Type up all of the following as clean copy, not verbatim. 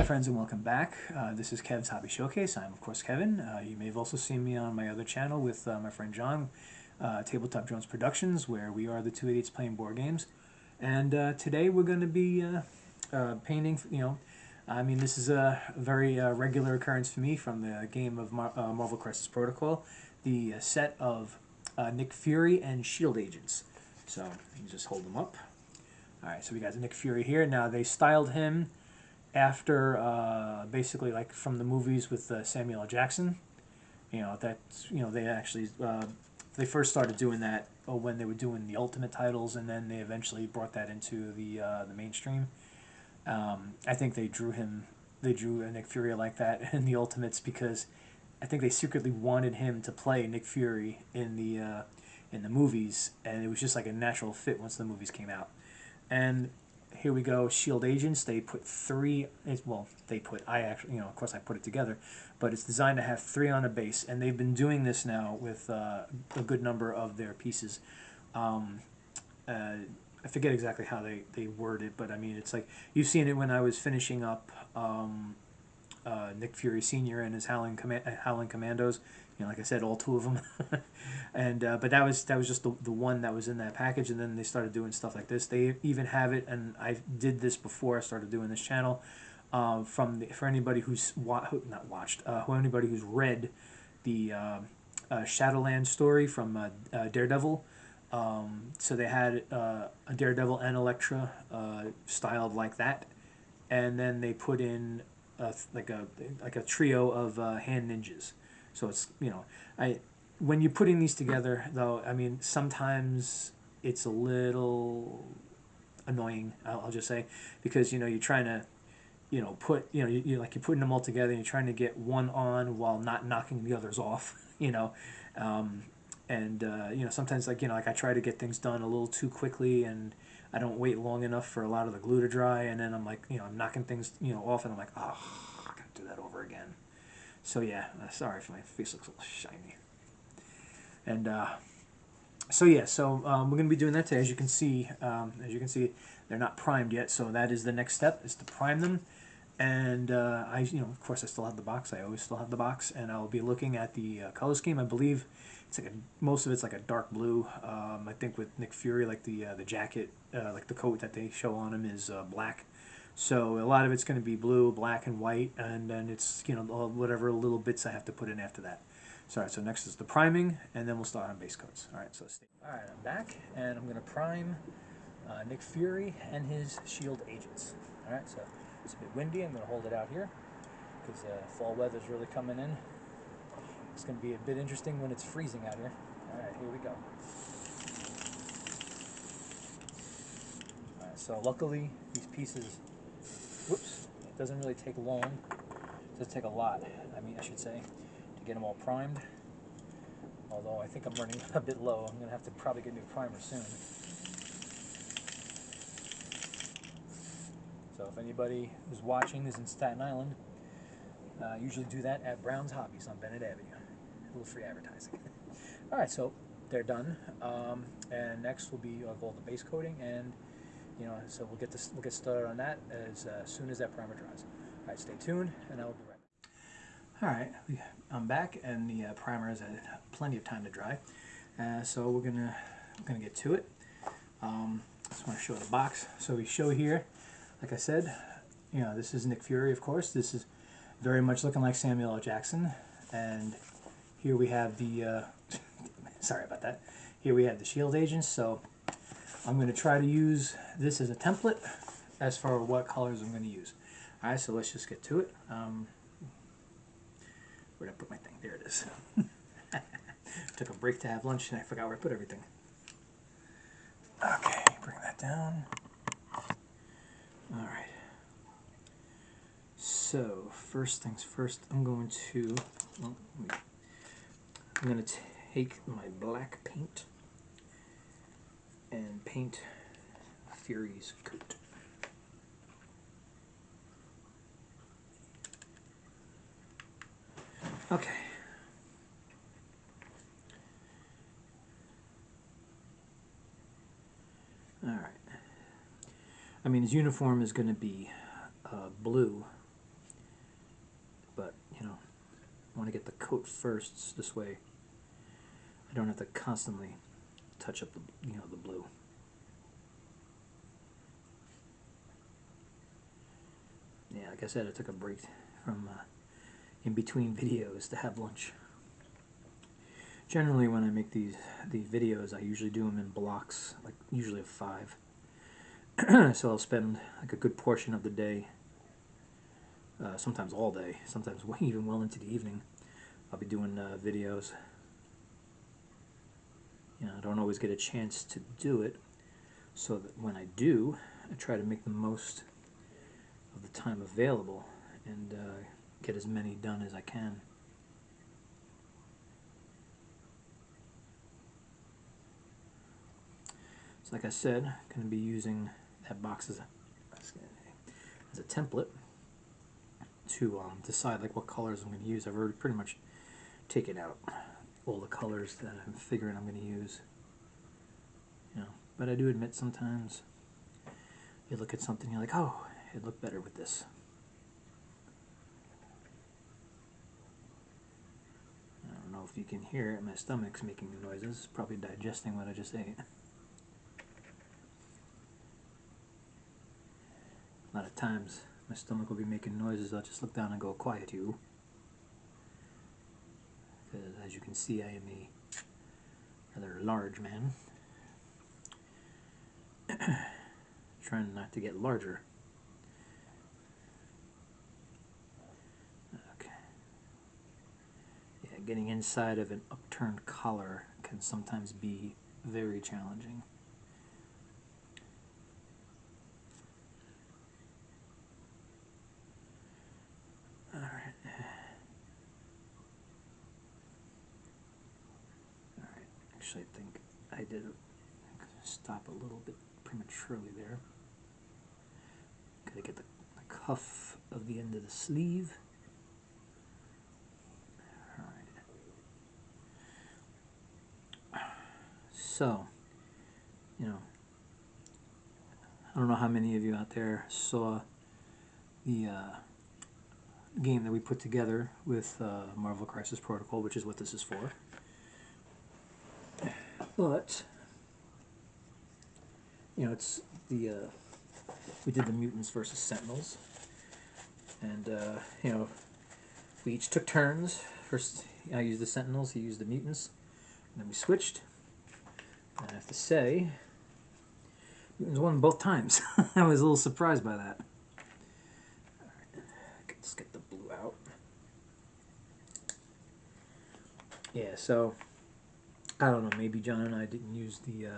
my friends, and welcome back. This is Kev's Hobby Showcase. I'm, of course, Kevin. You may have also seen me on my other channel with my friend John, Tabletop Drones Productions, where we are the two idiots playing board games. And today we're going to be painting, I mean, this is a very regular occurrence for me from the game of Marvel Crisis Protocol, the set of Nick Fury and Shield Agents. So, you just hold them up. Alright, so we got Nick Fury here. Now, they styled him after basically like from the movies with Samuel L. Jackson. They actually they first started doing that when they were doing the Ultimate titles, and then they eventually brought that into the mainstream. I think they drew Nick Fury like that in the Ultimates because I think they secretly wanted him to play Nick Fury in the movies, and it was just like a natural fit once the movies came out. And here we go, Shield Agents. They put three. I actually, of course, I put it together, but it's designed to have three on a base, and they've been doing this now with a good number of their pieces. I forget exactly how they word it, but I mean, it's like you've seen it when I was finishing up Nick Fury Sr. and his Howling Commandos. Like I said, all two of them. And but that was just the one that was in that package, and then they started doing stuff like this. They even have it, and I did this before I started doing this channel. For anybody who's anybody who's read the Shadowland story from Daredevil. So they had a Daredevil and Elektra styled like that, and then they put in like a trio of hand ninjas. So it's when you're putting these together, though, I mean, sometimes it's a little annoying. I'll just say, because you're trying to you're putting them all together and you're trying to get one on while not knocking the others off. Sometimes like I try to get things done a little too quickly, and I don't wait long enough for a lot of the glue to dry, and then I'm like I'm knocking things off, and I'm like, oh, I gotta do that over again. So yeah, sorry if my face looks a little shiny. And we're gonna be doing that today. As you can see, they're not primed yet, so that is the next step, is to prime them. And of course, I still have the box. I always still have the box, and I'll be looking at the color scheme. I believe it's like most of it's like a dark blue. I think with Nick Fury, like the jacket, like the coat that they show on him is black. So a lot of it's going to be blue, black, and white, and then it's whatever little bits I have to put in after that. So, all right, so next is the priming, and then we'll start on base coats. All right, all right, I'm back, and I'm going to prime Nick Fury and his Shield Agents. All right, so it's a bit windy. I'm going to hold it out here because fall weather's really coming in. It's going to be a bit interesting when it's freezing out here. All right, here we go. All right, so luckily these pieces, it doesn't really take long. It does take a lot, I should say, to get them all primed. Although I think I'm running a bit low. I'm going to have to probably get a new primer soon. So if anybody who's watching is in Staten Island, usually do that at Brown's Hobbies on Bennett Avenue. A little free advertising. All right, so they're done, and next will be all the base coating, and so we'll get started on that as soon as that primer dries. All right, stay tuned, and I will be right back. All right, I'm back, and the primer has had plenty of time to dry, so we're gonna get to it. Just want to show the box. So we show here, like I said, this is Nick Fury, of course. This is very much looking like Samuel L. Jackson, and here we have the sorry about that. Here we have the Shield Agents. So I'm going to try to use this as a template as for what colors I'm going to use. All right, so let's just get to it. Where did I put my thing? There it is. Took a break to have lunch, and I forgot where I put everything. Okay, bring that down. All right. So first things first, I'm going to take my black paint and paint Fury's coat. Okay. All right. I mean, his uniform is going to be blue, I want to get the coat first, so this way I don't have to constantly touch up the the blue. Yeah, like I said, I took a break from in between videos to have lunch. Generally, when I make these videos, I usually do them in blocks, like usually of 5. So I'll spend like a good portion of the day, sometimes all day, sometimes even well into the evening. I'll be doing videos. I don't always get a chance to do it, so that when I do, I try to make the most of the time available and get as many done as I can. So like I said, I'm going to be using that box as a template to decide like what colors I'm going to use. I've already pretty much taken out all the colors that I'm figuring I'm going to use. But I do admit sometimes you look at something and you're like, oh, it'd look better with this. I don't know if you can hear it, my stomach's making noises. It's probably digesting what I just ate. A lot of times my stomach will be making noises. I'll just look down and go, quiet you. Because as you can see, I am a rather large man. Trying not to get larger. Okay. Yeah, getting inside of an upturned collar can sometimes be very challenging. Alright. Actually, I think I did stop a little bit prematurely there. Gotta get the cuff of the end of the sleeve. Alright. So, I don't know how many of you out there saw the game that we put together with Marvel Crisis Protocol, which is what this is for. But it's the we did the mutants versus Sentinels, and we each took turns. First, I used the Sentinels, he used the mutants, and then we switched. And I have to say, mutants won both times. I was a little surprised by that. All right, let's get the blue out. Yeah, so I don't know. Maybe John and I didn't use the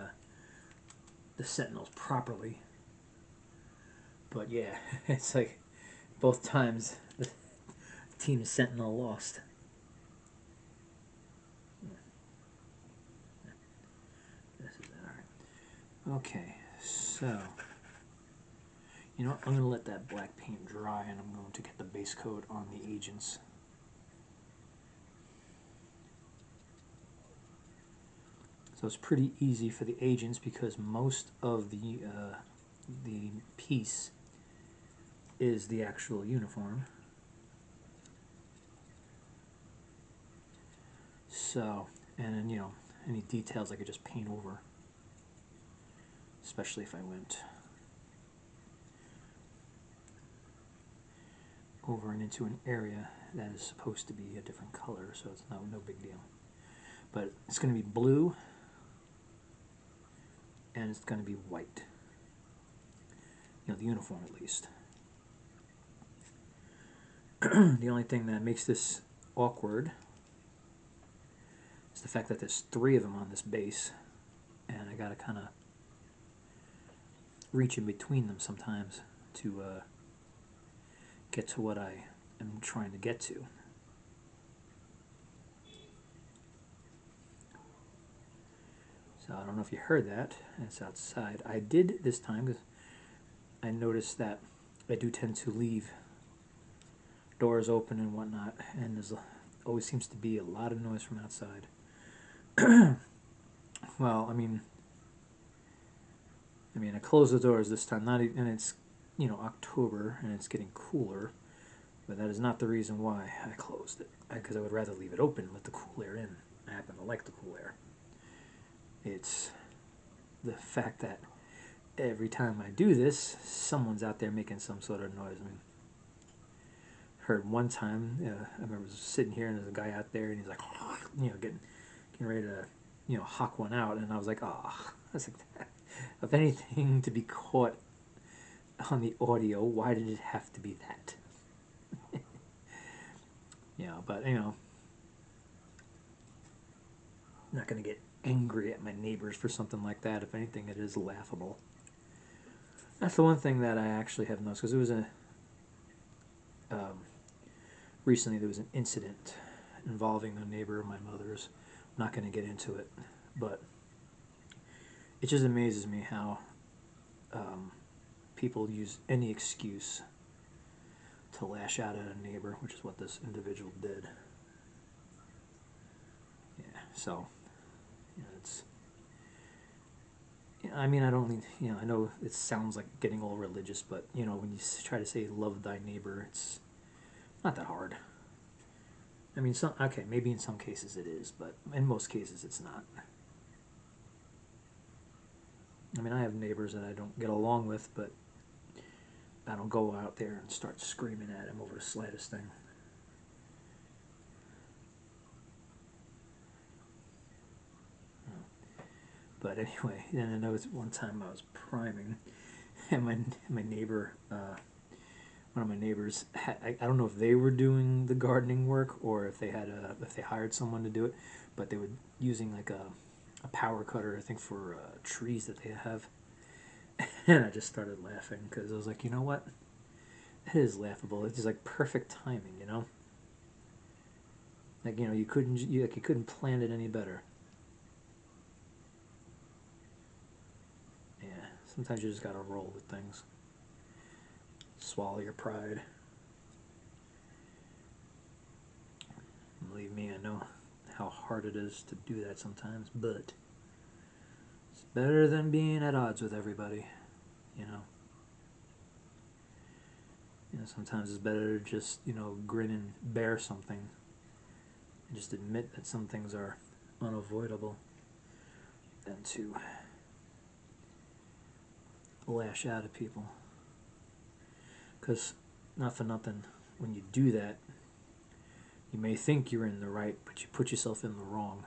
Sentinels properly. But yeah, it's like both times the Team Sentinel lost. This is alright. Okay, so you know what? I'm going to let that black paint dry, and I'm going to get the base coat on the agents. So it's pretty easy for the agents because most of the piece is the actual uniform. So, and then, any details I could just paint over, especially if I went over and into an area that is supposed to be a different color, so it's no big deal. But it's going to be blue, and it's going to be white. The uniform at least. The only thing that makes this awkward is the fact that there's 3 of them on this base, and I gotta kind of reach in between them sometimes to get to what I am trying to get to. So I don't know if you heard that. It's outside. I did this time because I noticed that I do tend to leave doors open and whatnot, and there's always seems to be a lot of noise from outside. Well, I mean, I closed the doors this time. Not even, and it's October and it's getting cooler, But that is not the reason why I closed it, because I would rather leave it open and let the cool air in. I happen to like the cool air. It's the fact that every time I do this, someone's out there making some sort of noise. I mean, heard one time, I remember sitting here and there's a guy out there and he's like, getting ready to, hawk one out, and I was like, I was like, of anything to be caught on the audio, why did it have to be that? But I'm not gonna get angry at my neighbors for something like that. If anything, it is laughable. That's the one thing that I actually have noticed, because it was recently there was an incident involving a neighbor of my mother's. I'm not going to get into it, but it just amazes me how people use any excuse to lash out at a neighbor, which is what this individual did. Yeah, so it's. I mean, I don't need. I know it sounds like getting all religious, but when you try to say "love thy neighbor," it's not that hard. I mean, maybe in some cases it is, but in most cases it's not. I mean, I have neighbors that I don't get along with, but I don't go out there and start screaming at them over the slightest thing. But anyway, then I know one time I was priming, and my neighbor, one of my neighbors, I don't know if they were doing the gardening work or if they hired someone to do it, but they were using like a power cutter, I think, for trees that they have. And I just started laughing because I was like, you know what? It is laughable. It's just like perfect timing, Like you couldn't plan it any better. Yeah, sometimes you just gotta roll with things. Swallow your pride. Believe me, I know how hard it is to do that sometimes, but it's better than being at odds with everybody, sometimes it's better to just, grin and bear something and just admit that some things are unavoidable than to lash out at people. Because, not for nothing, when you do that, you may think you're in the right, but you put yourself in the wrong.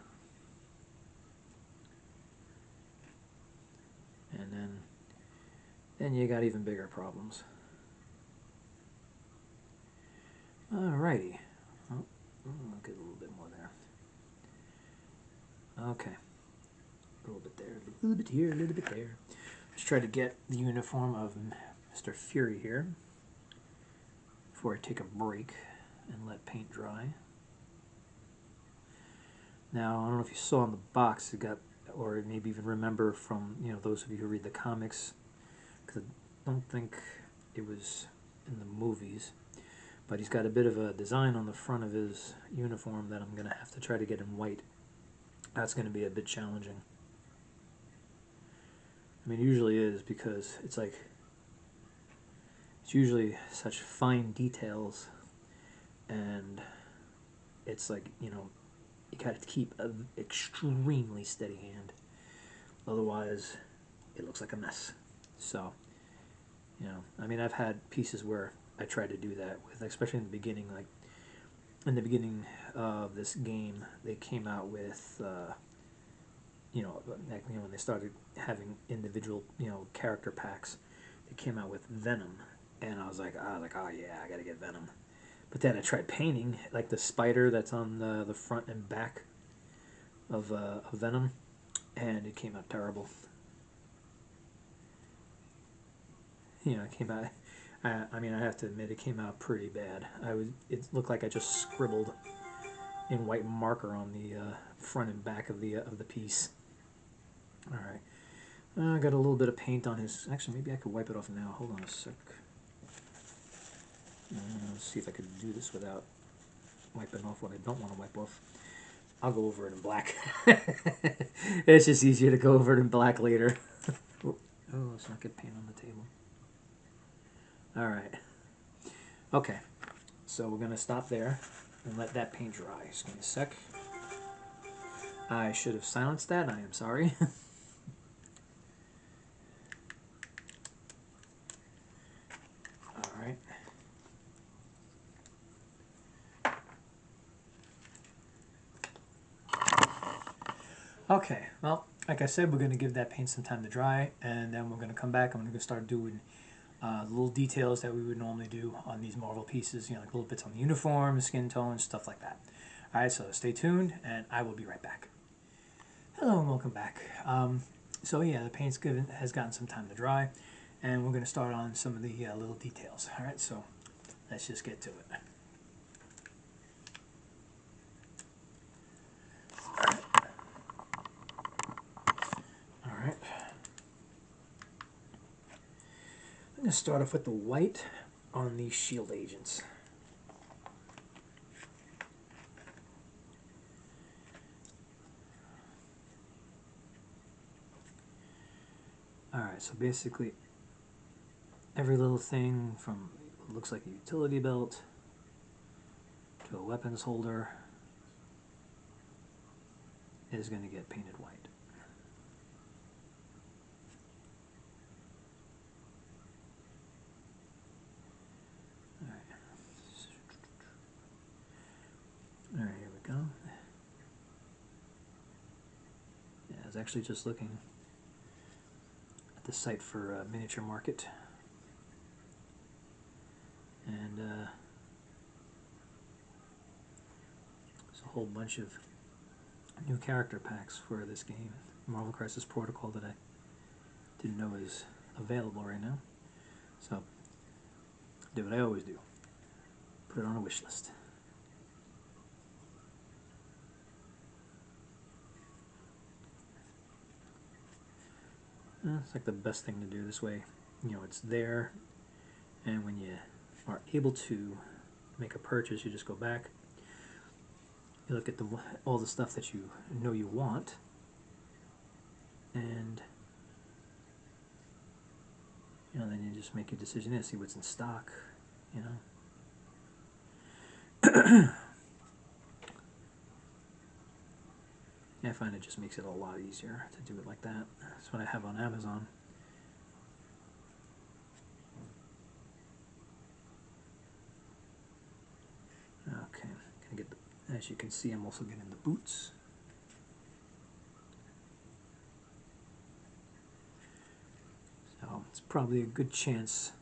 And then you got even bigger problems. Alrighty. Oh, I'll get a little bit more there. Okay. A little bit there, a little bit here, a little bit there. Let's try to get the uniform of Mr. Fury here before I take a break and let paint dry. Now, I don't know if you saw on the box, it got, or maybe even remember from, those of you who read the comics, because I don't think it was in the movies, but he's got a bit of a design on the front of his uniform that I'm going to have to try to get in white. That's going to be a bit challenging. I mean, it usually is, because it's usually such fine details, and it's like, you got to keep an extremely steady hand. Otherwise, it looks like a mess. So, I mean, I've had pieces where I tried to do that with, especially in the beginning, like in the beginning of this game, they came out with, when they started having individual, character packs, they came out with Venom, and I was like, oh yeah, I gotta get Venom. But then I tried painting, like the spider that's on the front and back of Venom, and it came out terrible. It came out. I mean, I have to admit, it came out pretty bad. It looked like I just scribbled in white marker on the front and back of the piece. All right. I got a little bit of paint on his. Actually, maybe I could wipe it off now. Hold on a sec. Let's see if I could do this without wiping off what I don't want to wipe off. I'll go over it in black. It's just easier to go over it in black later. Oh, let's not get paint on the table. All right. Okay. So we're going to stop there and let that paint dry. Just give me a sec. I should have silenced that. I am sorry. All right. Okay, well, like I said, we're going to give that paint some time to dry, and then we're going to come back. I'm going to start doing little details that we would normally do on these Marvel pieces, like little bits on the uniform, skin tone, stuff like that. All right, so stay tuned, and I will be right back. Hello, and welcome back. So yeah, the paint's has gotten some time to dry, and we're going to start on some of the little details. All right, so let's just get to it. All right. I'm going to start off with the white on these shield agents. Alright, so basically every little thing from what looks like a utility belt to a weapons holder is going to get painted white. Alright, here we go. Yeah, I was actually just looking at the site for Miniature Market, and there's a whole bunch of new character packs for this game, Marvel Crisis Protocol, that I didn't know is available right now. So, do what I always do. Put it on a wish list. It's like the best thing to do this way. It's there, and when you are able to make a purchase, you just go back, you look at all the stuff that you know you want, and then you just make your decision and see what's in stock. I find it just makes it a lot easier to do it like that. That's what I have on Amazon. Okay, gonna get as you can see, I'm also getting the boots. So it's probably a good chance,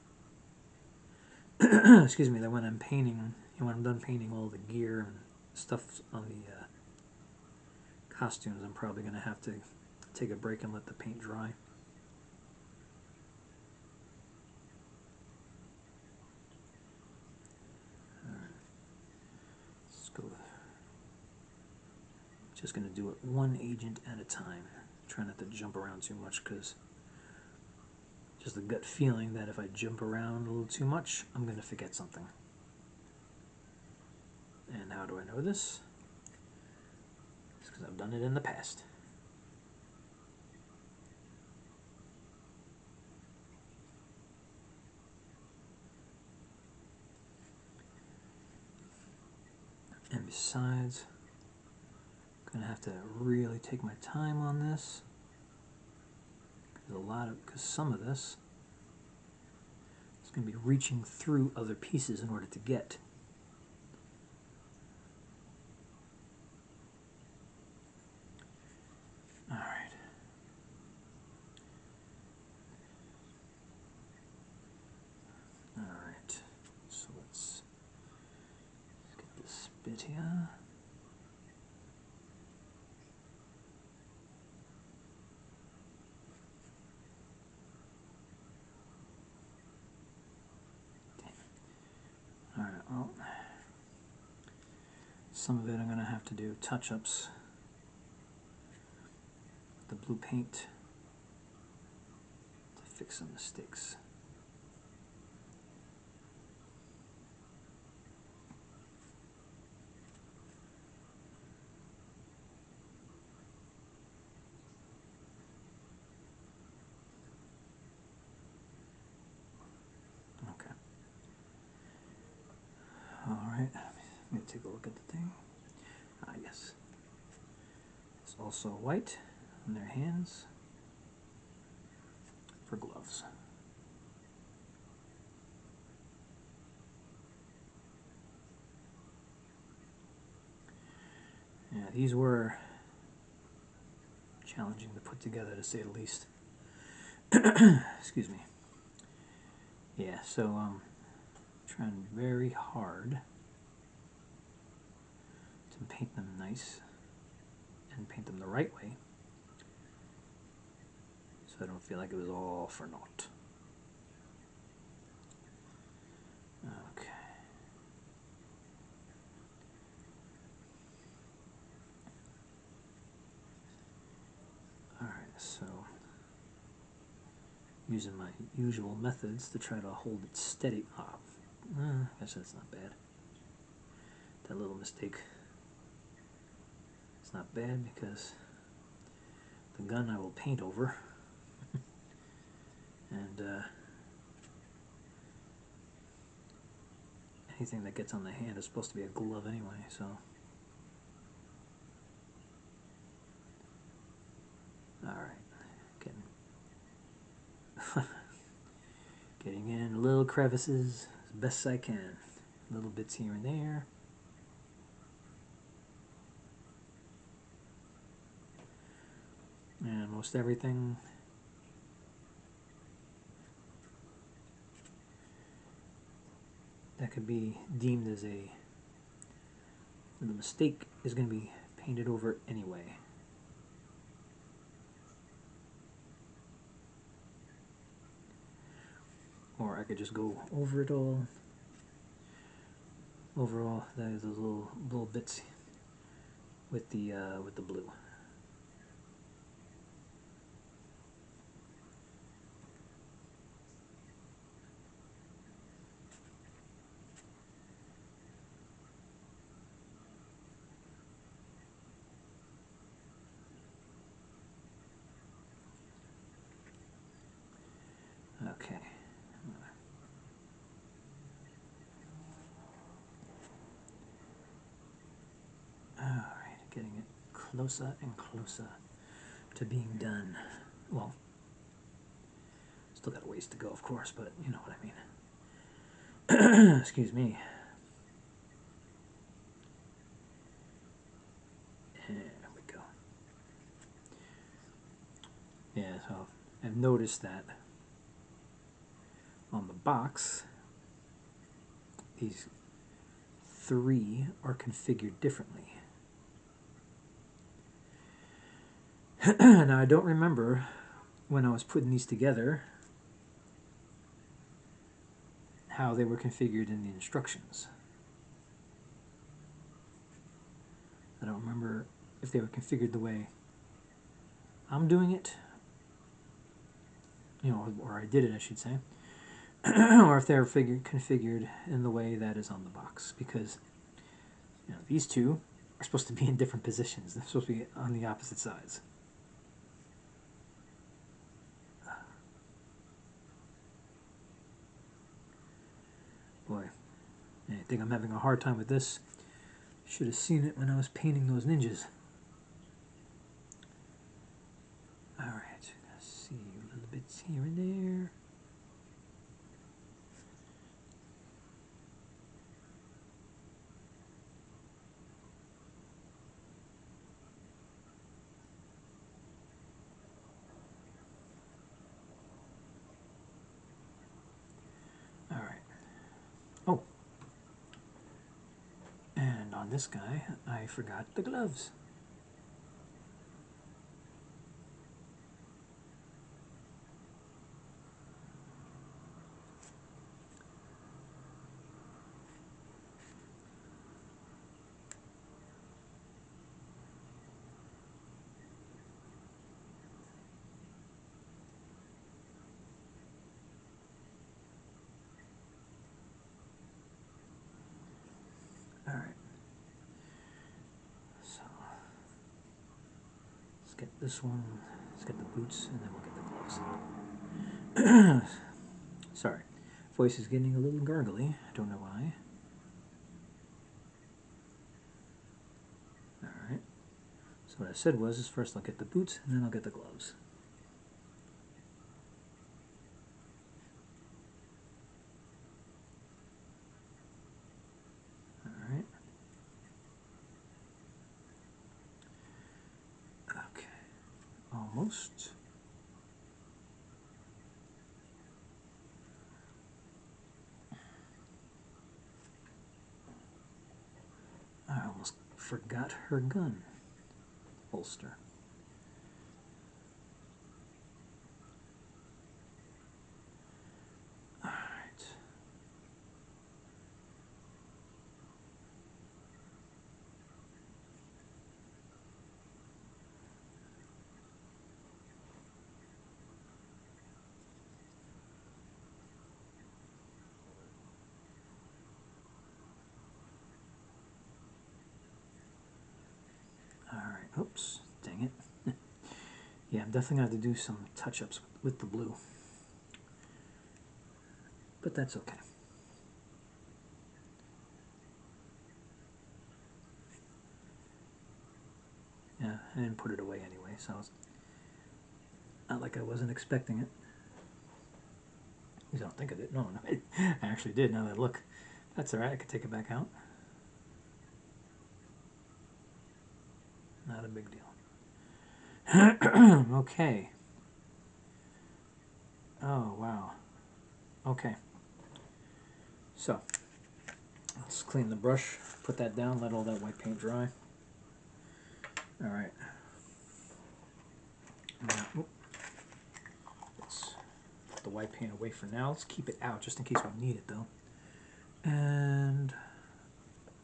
excuse me, that when I'm painting, when I'm done painting all the gear and stuff on the costumes, I'm probably going to have to take a break and let the paint dry. Let's go. Just going to do it one agent at a time. Try not to jump around too much, because just the gut feeling that if I jump around a little too much, I'm going to forget something. And how do I know this? It's because I've done it in the past. And besides, I'm going to have to really take my time on this. Because some of this is going to be reaching through other pieces in order to get. All right. All right. So let's get this bit here. All right. Well, some of it I'm going to have to do touch-ups. The blue paint to fix some mistakes. Okay. All Let me take a look at the thing. Ah, yes. It's also white on their hands for gloves. Yeah, these were challenging to put together, to say the least. Excuse me. Yeah, so trying very hard to paint them nice and paint them the right way, so I don't feel like it was all for naught. Okay. Alright, so using my usual methods to try to hold it steady. I guess that's not bad. That little mistake. It's not bad because the gun I will paint over. And anything that gets on the hand is supposed to be a glove anyway, so. Alright. Getting in little crevices as best I can. Little bits here and there. And most everything that could be deemed as the mistake is going to be painted over anyway. Or I could just go over it all. Overall, those little bits with the blue. Okay. Alright, getting it closer and closer to being done. Well, still got a ways to go, of course, but you know what I mean. Excuse me. There we go. Yeah, so I've noticed that on the box, these three are configured differently. Now, I don't remember when I was putting these together how they were configured in the instructions. I don't remember if they were configured the way I'm doing it, you know, or I did it, I should say, or if they're configured in the way that is on the box, because you know, these two are supposed to be in different positions. They're supposed to be on the opposite sides. Boy, I think I'm having a hard time with this. Should have seen it when I was painting those ninjas. Alright, let's see, little bits here and there. Alright. Oh. And on this guy, I forgot the gloves. Alright. So, let's get this one, let's get the boots, and then we'll get the gloves. Sorry, voice is getting a little gargly, I don't know why. So what I said was, is first I'll get the boots, and then I'll get the gloves. Alright. Okay. Almost. I almost forgot her gun holster. Alright. Alright, oops, dang it. Yeah, I'm definitely going to have to do some touch-ups with the blue. But that's okay. Yeah, I didn't put it away anyway, so it's not like I wasn't expecting it. At least I don't think I did. No, I actually did, now that I look. That's alright, I could take it back out. Not a big deal. Okay. Oh, wow. Okay. So, let's clean the brush, put that down, let all that white paint dry. Alright. Now, let's put the white paint away for now. Let's keep it out just in case we need it though. And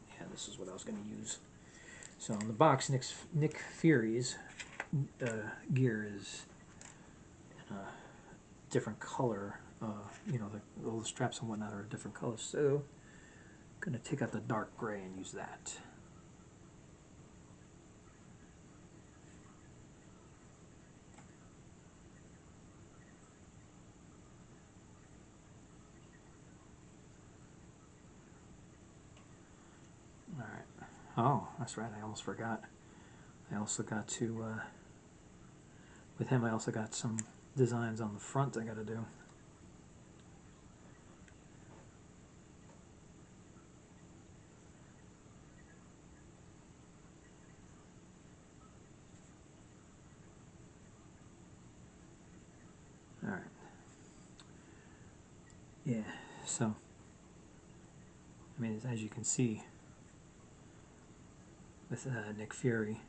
yeah, this is what I was going to use. So on the box, Nick Fury's gear is in a different color. You know, all the straps and whatnot are a different color. So I'm going to take out the dark gray and use that. Alright. Oh, that's right, I almost forgot. I also got to, with him I also got some designs on the front I got to do. Alright. Yeah, so, I mean, as you can see, with Nick Fury,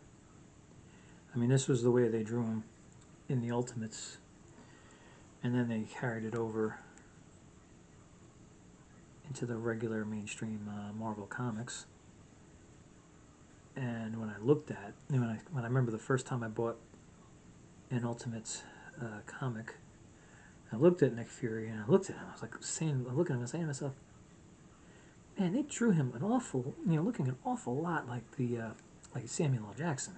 I mean, this was the way they drew him in the Ultimates, and then they carried it over into the regular mainstream Marvel Comics. And when I looked at, when I remember the first time I bought an Ultimates comic, I looked at Nick Fury and I looked at him. I was like saying, looking at him and saying to myself, "Man, they drew him an awful, looking an awful lot like like Samuel L. Jackson."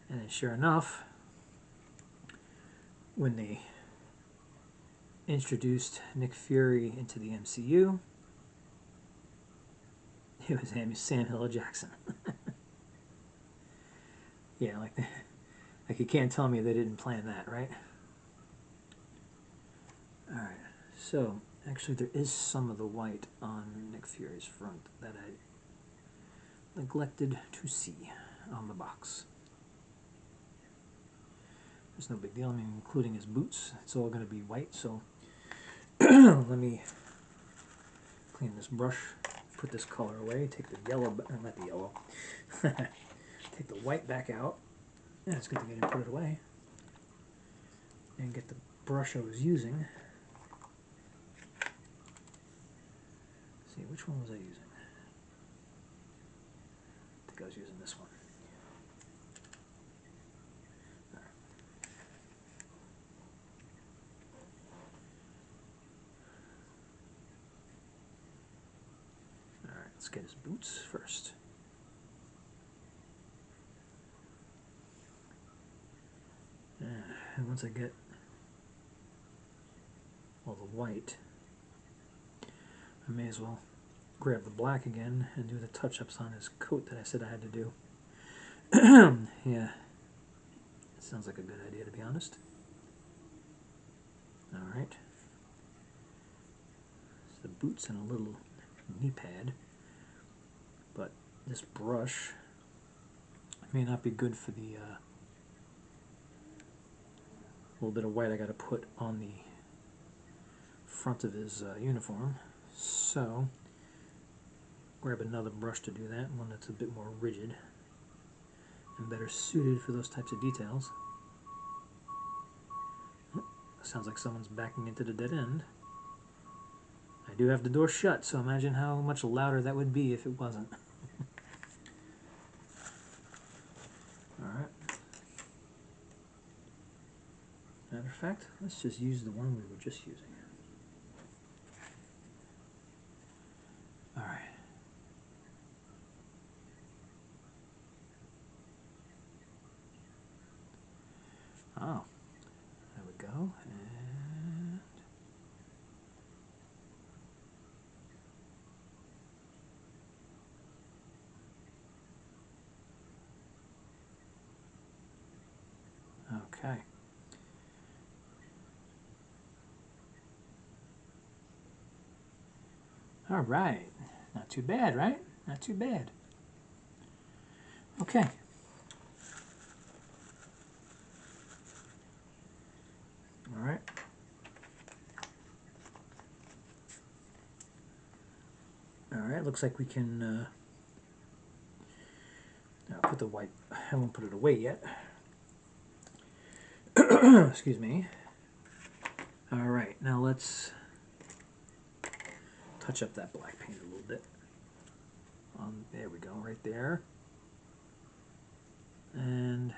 And sure enough, when they introduced Nick Fury into the MCU, it was Samuel L. Jackson. Yeah, like you can't tell me they didn't plan that, right? All right. So actually, there is some of the white on Nick Fury's front that I neglected to see on the box. It's no big deal. I mean, including his boots, it's all going to be white. So let me clean this brush, put this color away, take the yellow, not the yellow, take the white back out. Yeah, it's good thing I didn't put it away. And get the brush I was using. Let's see, which one was I using? I think I was using this one. Alright, let's get his boots first. And once I get all the white, I may as well grab the black again and do the touch-ups on his coat that I said I had to do. Yeah, sounds like a good idea, to be honest. Alright. The boots and a little knee pad, but this brush may not be good for the little bit of white I got to put on the front of his uniform. So grab another brush to do that, one that's a bit more rigid and better suited for those types of details. Oh, sounds like someone's backing into the dead end. I do have the door shut, so imagine how much louder that would be if it wasn't. Alright. Matter of fact, let's just use the one we were just using. Alright. Oh, there we go. And okay. All right. Not too bad, right? Not too bad. Okay. All right. All right. Looks like we can put the white. I won't put it away yet. Excuse me. All right. Now let's touch up that black paint a little bit. There we go. Right there. And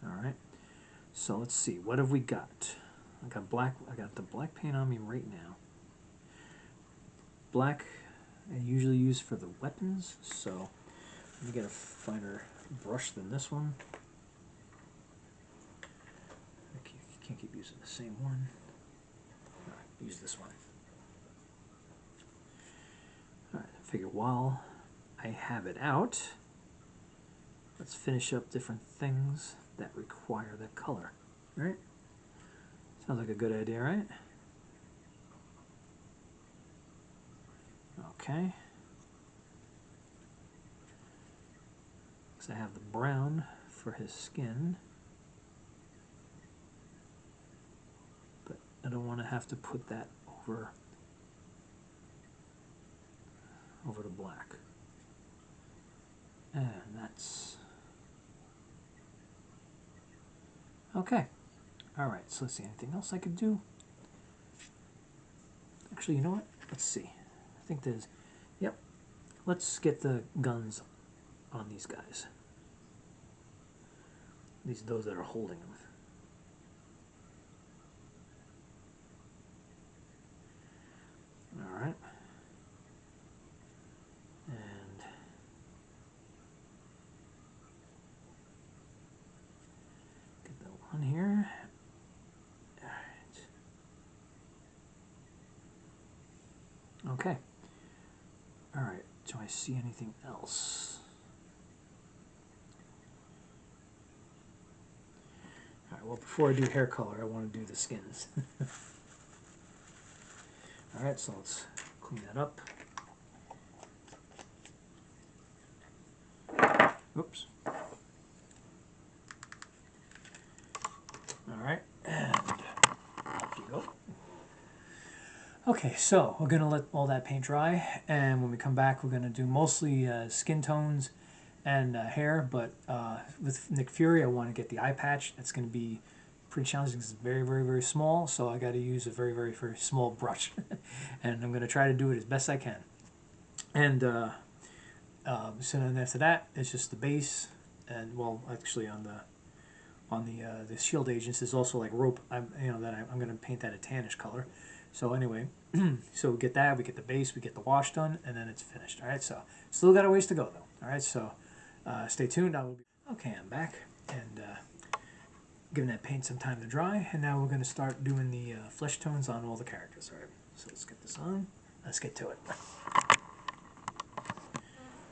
all right. So let's see. What have we got? I got the black paint on me right now. Black I usually use for the weapons, so let me get a finer brush than this one. I can't keep using the same one. All right, use this one. All right, I figure while I have it out, let's finish up different things that require that color. Right? Sounds like a good idea, right? Okay. Because I have the brown for his skin, but I don't want to have to put that over the black. And that's okay. All right, so let's see, anything else I could do? Actually, you know what? Let's see. I think there's, yep. Let's get the guns on these guys. Those that are holding them. All right. And get that one here. All right. Okay. All right. Do I see anything else? All right. Well, before I do hair color, I want to do the skins. All right. So let's clean that up. Oops. All right, and off you go. Okay, so we're going to let all that paint dry, and when we come back, we're going to do mostly skin tones and hair, but with Nick Fury, I want to get the eye patch. That's going to be pretty challenging because it's very, very, very small, so I got to use a very, very, very small brush, and I'm going to try to do it as best I can. And so then after that, it's just the base, and well, actually on the shield agents, there's also like rope. I'm going to paint that a tannish color. So anyway, so we get that, we get the base, we get the wash done, and then it's finished. All right, so still got a ways to go though. All right, so stay tuned. Okay, I'm back and giving that paint some time to dry, and now we're going to start doing the flesh tones on all the characters. All right, so let's get this on. let's get to it.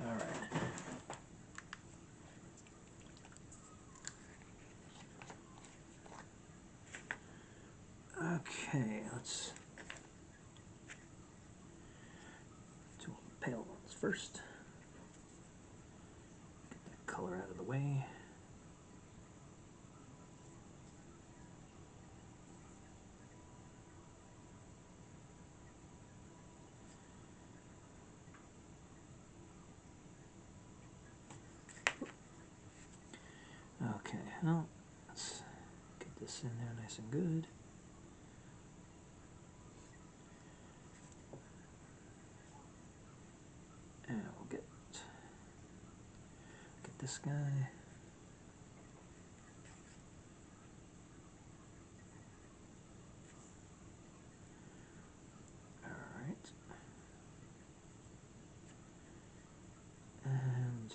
All right. Okay, let's do all the pale ones first. Get that color out of the way. Okay, well, let's get this in there nice and good. And we'll get this guy. Alright. And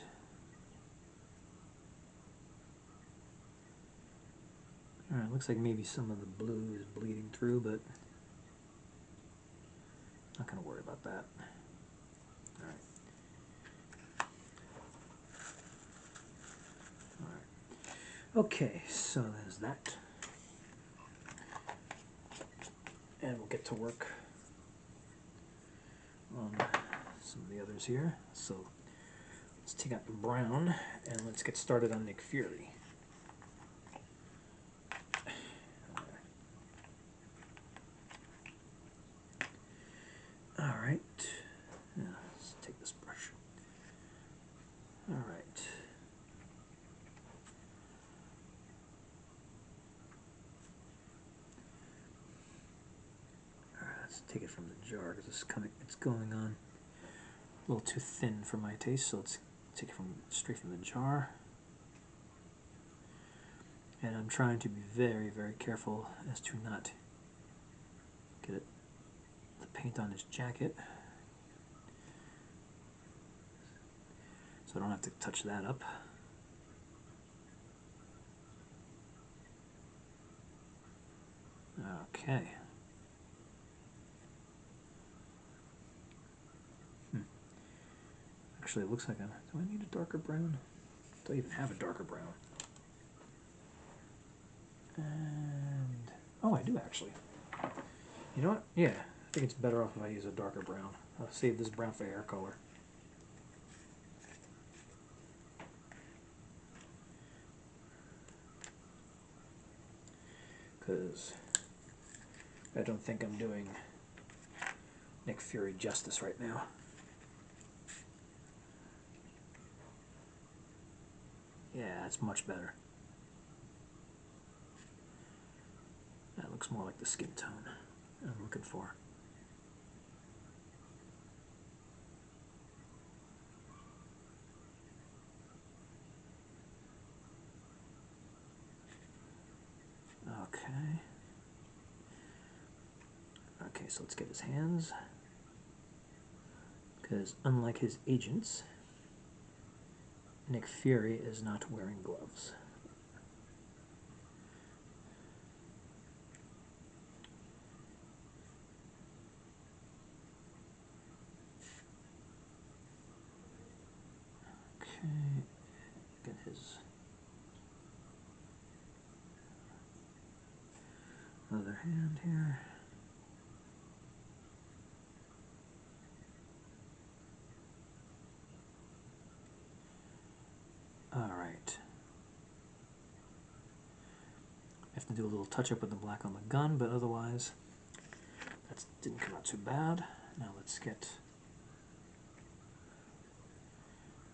alright, looks like maybe some of the blue is bleeding through, but not gonna worry about that. Alright. Okay, so there's that. And we'll get to work on some of the others here. So let's take out the brown and let's get started on Nick Fury. Alright, yeah, let's take this brush. Alright. Let's take it from the jar because it's going on a little too thin for my taste, so let's take it straight from the jar. And I'm trying to be very, very careful as to not get the paint on his jacket, so I don't have to touch that up. Okay. Actually, it looks like do I need a darker brown? Do I even have a darker brown? And oh, I do actually. You know what? Yeah, I think it's better off if I use a darker brown. I'll save this brown for hair color. Because I don't think I'm doing Nick Fury justice right now. Yeah, that's much better. That looks more like the skin tone I'm looking for. Okay. Okay, so let's get his hands. Because unlike his agents, Nick Fury is not wearing gloves. Okay, get his other hand here. Alright. I have to do a little touch up with the black on the gun, but otherwise that didn't come out too bad. Now let's get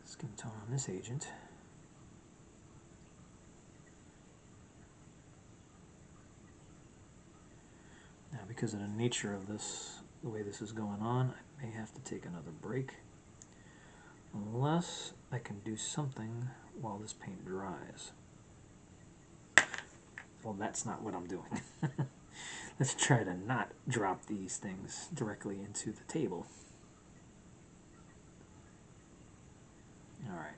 skin tone on this agent. Now because of the nature of this, the way this is going on, I may have to take another break. Unless I can do something while this paint dries. Well, that's not what I'm doing. Let's try to not drop these things directly into the table. Alright.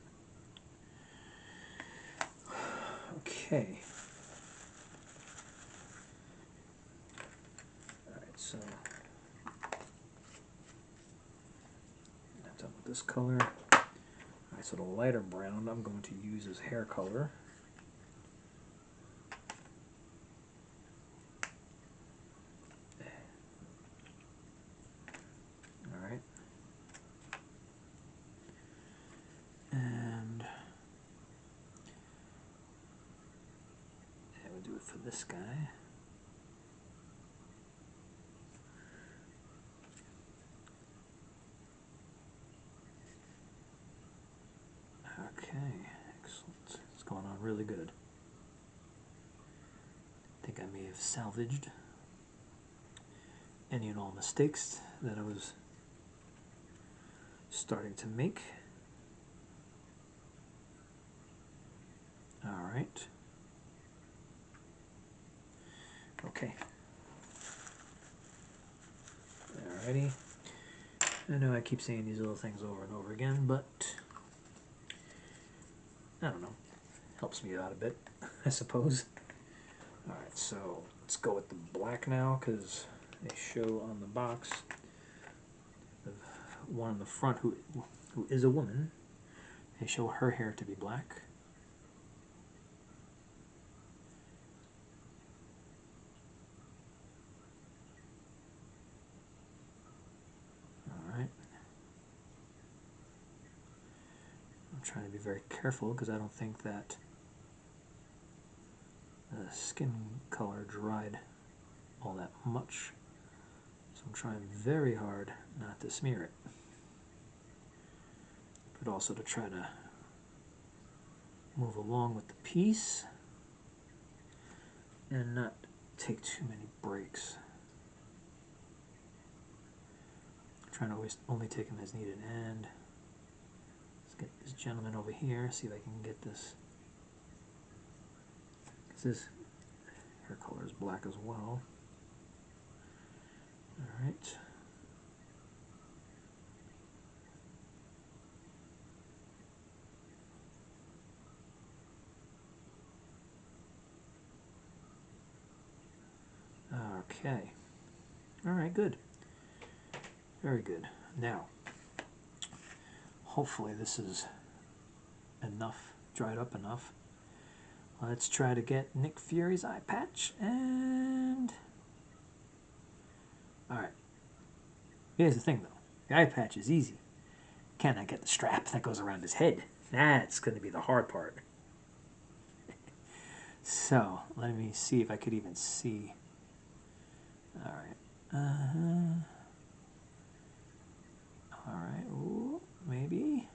Okay. Alright, so this color. Alright, so the lighter brown I'm going to use as hair color. Alright. And we'll do it for this guy. Okay, excellent. It's going on really good. I think I may have salvaged any and all mistakes that I was starting to make. All right. Okay. Alrighty. I know I keep saying these little things over and over again, but I don't know. Helps me out a bit, I suppose. Alright, so let's go with the black now, because they show on the box the one in the front who is a woman. They show her hair to be black. Alright. I'm trying to be very careful because I don't think that the skin color dried all that much. So I'm trying very hard not to smear it. But also to try to move along with the piece and not take too many breaks. I'm trying to always only take them as needed. And let's get this gentleman over here, see if I can get this. Because this hair color is black as well. Alright. Okay. Alright, good. Very good. Now, hopefully this is enough, dried up enough. Let's try to get Nick Fury's eye patch, and alright. Here's the thing though, the eye patch is easy. Can I get the strap that goes around his head? That's going to be the hard part. So, let me see if I could even see. Alright. Alright, ooh, maybe.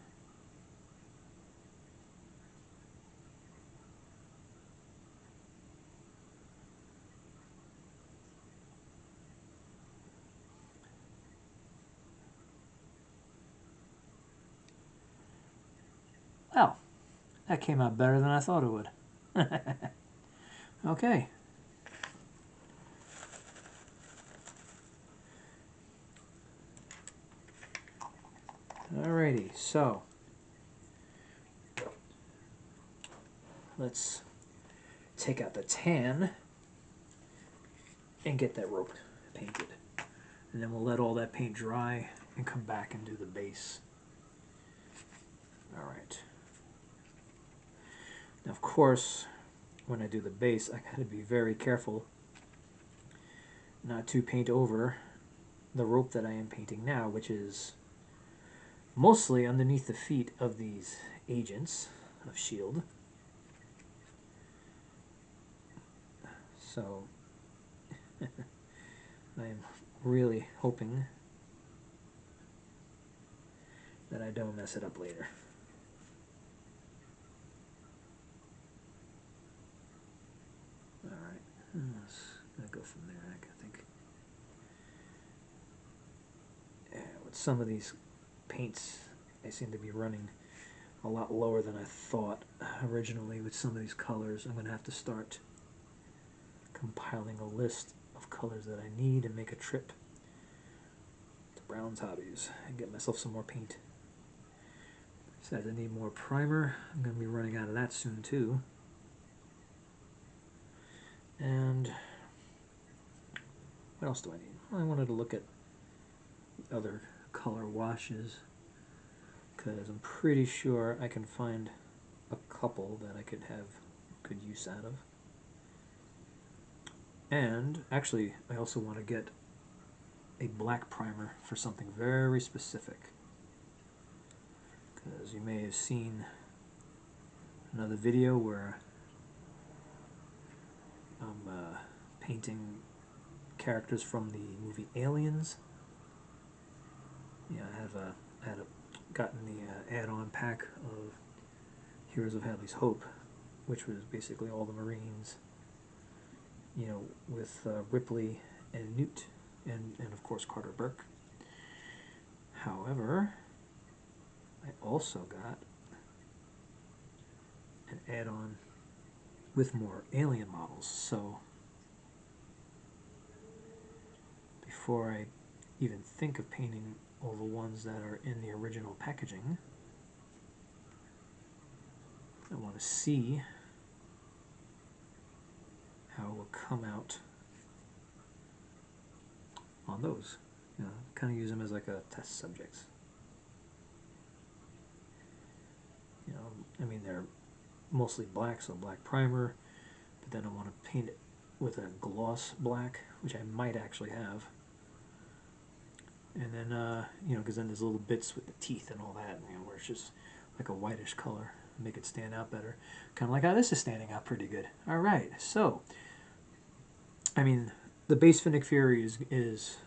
Well, that came out better than I thought it would. Okay. Alrighty, so let's take out the tan and get that rope painted. And then we'll let all that paint dry and come back and do the base. Alright. Now, of course, when I do the base, I gotta be very careful not to paint over the rope that I am painting now, which is mostly underneath the feet of these agents of S.H.I.E.L.D. So, I am really hoping that I don't mess it up later. Alright, let's go from there, I think. Yeah, with some of these paints, they seem to be running a lot lower than I thought originally with some of these colors. I'm going to have to start compiling a list of colors that I need and make a trip to Brown's Hobbies and get myself some more paint. Besides, I need more primer. I'm going to be running out of that soon too. And what else do I need? Well, I wanted to look at other color washes. because I'm pretty sure I can find a couple that I could have good use out of. And actually, I also want to get a black primer for something very specific, because you may have seen another video where I'm painting characters from the movie Aliens. Yeah, I had gotten the add-on pack of Heroes of Hadley's Hope, which was basically all the Marines, you know, with Ripley and Newt, and of course Carter Burke. However, I also got an add-on with more alien models, so before I even think of painting all the ones that are in the original packaging, I want to see how it will come out on those. You know, kind of use them as like a test subjects. You know, I mean, they're mostly black, so black primer, but then I want to paint it with a gloss black, which I might actually have. And then, you know, because then there's little bits with the teeth and all that, you know, where it's just like a whitish color, make it stand out better. Kind of like how this is standing out pretty good. All right, so, I mean, the base Finnick Fury is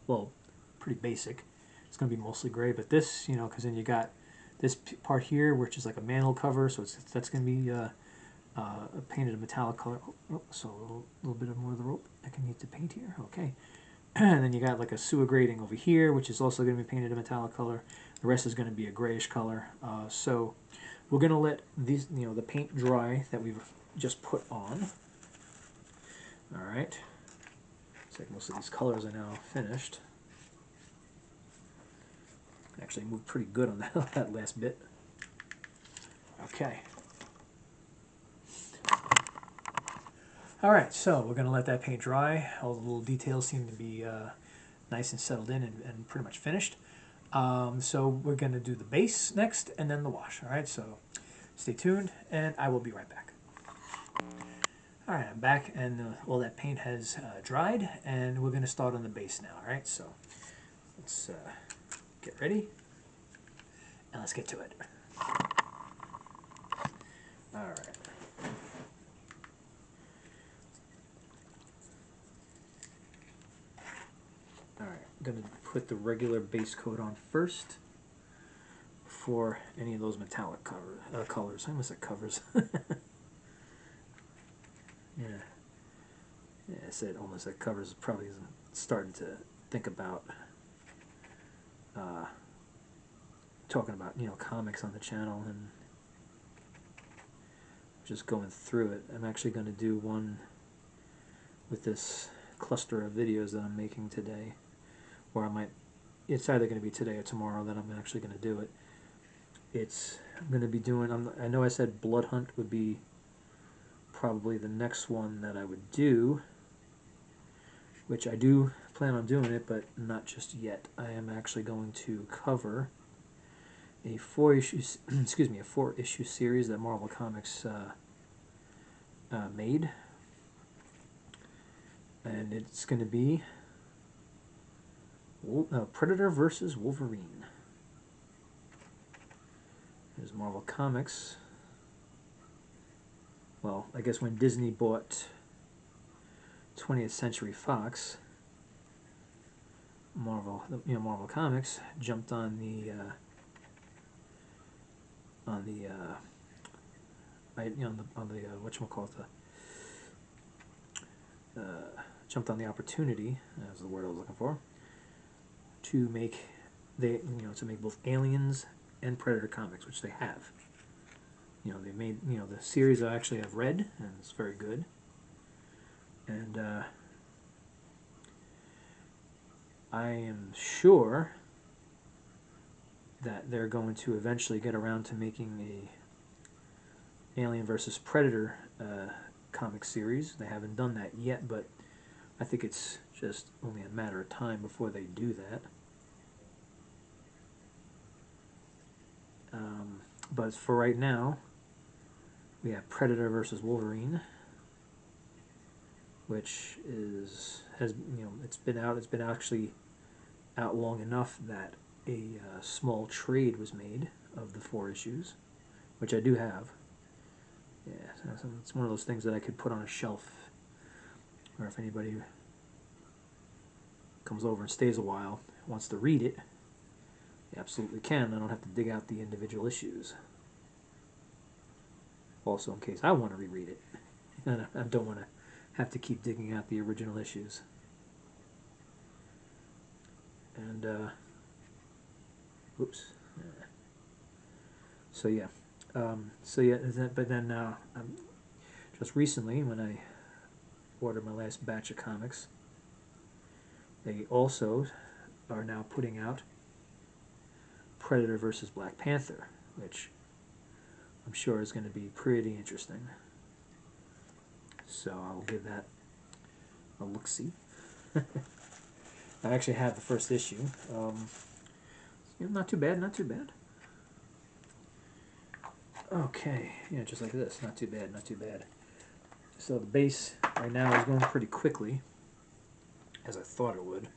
well, pretty basic. It's going to be mostly gray, but this, you know, because then you got this part here, which is like a mantle cover, so that's going to be painted a metallic color. Oh, so a little bit of more of the rope I can need to paint here. Okay. And then you got like a sewer grating over here, which is also going to be painted a metallic color. The rest is going to be a grayish color. So we're going to let these, you know, the paint dry that we've just put on. All right. Looks like most of these colors are now finished. Actually moved pretty good on that last bit. Okay. All right, so we're going to let that paint dry. All the little details seem to be nice and settled in and pretty much finished. So we're going to do the base next and then the wash. All right, so stay tuned and I will be right back. All right, I'm back and all that paint has dried and we're going to start on the base now. All right, so let's get ready and let's get to it. All right. Alright, I'm going to put the regular base coat on first before any of those metallic colors. I almost said covers. Yeah. Yeah, I said almost said covers. Probably starting to think about talking about, you know, comics on the channel and just going through it. I'm actually going to do one with this cluster of videos that I'm making today, or I might, it's either going to be today or tomorrow that I'm actually going to do it. I'm going to be doing, I know I said Blood Hunt would be probably the next one that I would do, which I do plan on doing it, but not just yet. I am actually going to cover a 4-issue excuse me, a 4-issue series that Marvel Comics made, and it's going to be Predator versus Wolverine. There's Marvel Comics. Well, I guess when Disney bought 20th Century Fox, Marvel Comics jumped on the whatchamacallit, jumped on the opportunity, that's the word I was looking for, to make to make both Aliens and Predator comics, which they have. You know, they made, you know, the series I actually have read, and it's very good. And I am sure that they're going to eventually get around to making a Alien versus Predator comic series. They haven't done that yet, but I think it's just only a matter of time before they do that. But for right now, we have Predator versus Wolverine, which it's been actually out long enough that a small trade was made of the 4 issues, which I do have. Yeah, so it's one of those things that I could put on a shelf, or if anybody comes over and stays a while, wants to read it, you absolutely can. I don't have to dig out the individual issues. Also, in case I want to reread it, and I don't want to have to keep digging out the original issues. And whoops. So yeah, but then just recently when I ordered my last batch of comics, they also are now putting out Predator versus Black Panther, which I'm sure is going to be pretty interesting. So I'll give that a look-see. I actually have the first issue. Not too bad, not too bad. Okay, yeah, just like this. Not too bad, not too bad. So the base right now is going pretty quickly, as I thought it would.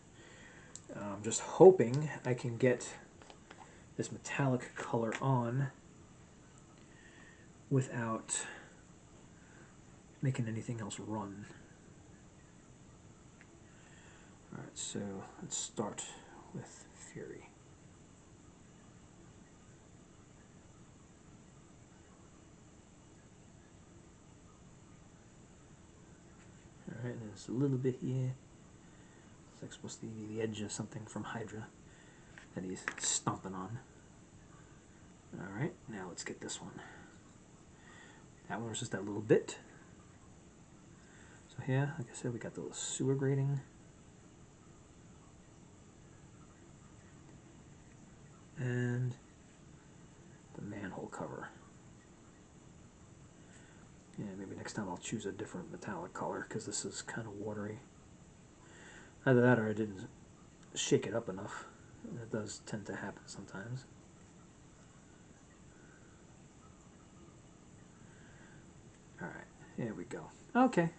I'm just hoping I can get this metallic color on without making anything else run. Alright, so let's start with Fury. Alright, there's a little bit here. It's like supposed to be the edge of something from Hydra that he's stomping on. Alright, now let's get this one. That one was just that little bit. So here, like I said, we got the little sewer grating. And the manhole cover. Yeah, maybe next time I'll choose a different metallic color because this is kind of watery. Either that or I didn't shake it up enough. It does tend to happen sometimes. Alright, here we go. Okay.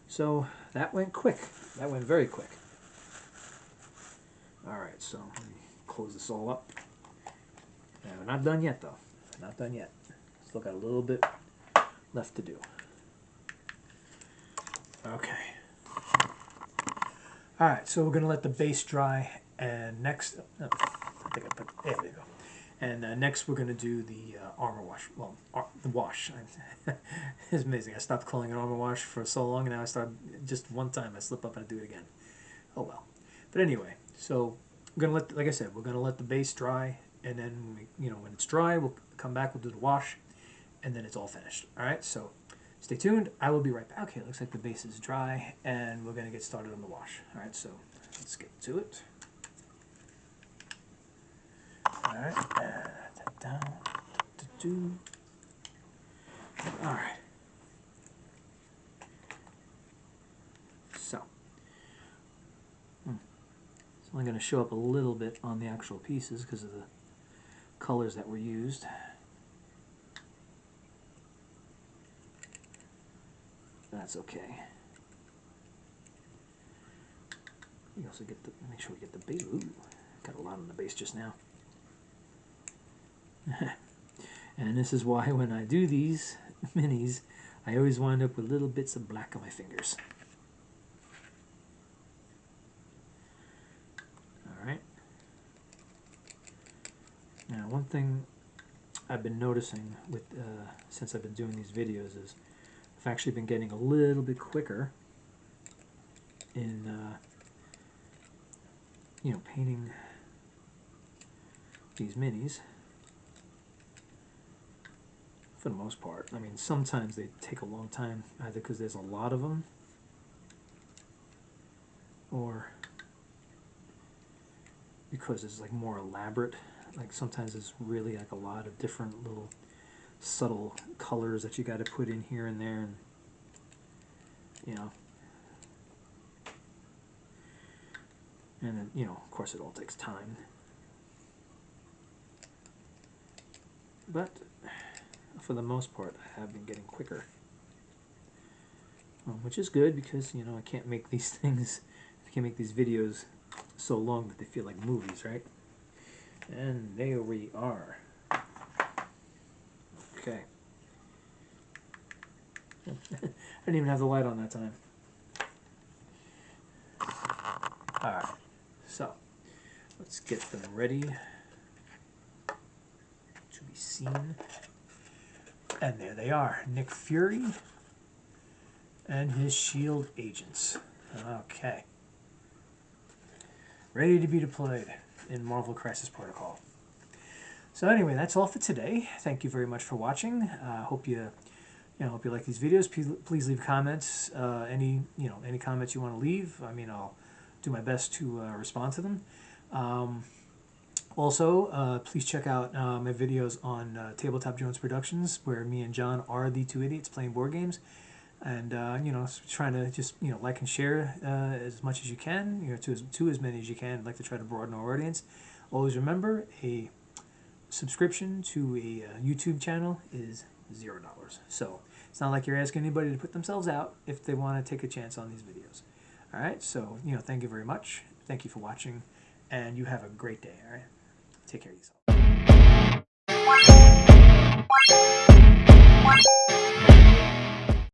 So that went quick. That went very quick. Alright, so let me close this all up. We're not done yet though. Not done yet. Still got a little bit left to do. Okay. Alright, so we're going to let the base dry, and next, I think I put, there we go. And next we're going to do the armor wash. Well, the wash. It's amazing. I stopped calling it armor wash for so long, and now I start, just one time I slip up and I do it again. Oh well. But anyway, so we're going to let, like I said, we're going to let the base dry, and then, when it's dry, we'll come back, we'll do the wash, and then it's all finished. Alright, so stay tuned. I will be right back. Okay, it looks like the base is dry, and we're going to get started on the wash. Alright, so let's get to it. Alright, down. Alright. So, it's only going to show up a little bit on the actual pieces because of the colors that were used. That's okay. You also get the, make sure we get the base. Ooh, got a lot on the base just now. And this is why when I do these minis, I always wind up with little bits of black on my fingers. Alright. Now one thing I've been noticing with since I've been doing these videos is I've actually been getting a little bit quicker in painting these minis. For the most part. I mean, sometimes they take a long time, either because there's a lot of them, or because it's like more elaborate. Like sometimes it's really like a lot of different little subtle colors that you got to put in here and there, and and then, of course it all takes time. but for the most part, I have been getting quicker. Which is good because, you know, I can't make these things, I can't make these videos so long that they feel like movies, right? And there we are. Okay. I didn't even have the light on that time. Alright, so let's get them ready to be seen. And there they are, Nick Fury and his S.H.I.E.L.D. agents. Okay. Ready to be deployed in Marvel Crisis Protocol. So anyway, that's all for today. Thank you very much for watching. Hope you hope you like these videos. Please leave comments. Any comments you want to leave. I mean, I'll do my best to respond to them. Also, please check out my videos on Tabletop Jones Productions, where me and John are the two idiots playing board games. And trying to just like and share as much as you can, to as many as you can. I'd like to try to broaden our audience. Always remember, a subscription to a YouTube channel is $0. So it's not like you're asking anybody to put themselves out if they want to take a chance on these videos. All right. So thank you very much. Thank you for watching, and you have a great day. All right. Take care of yourself.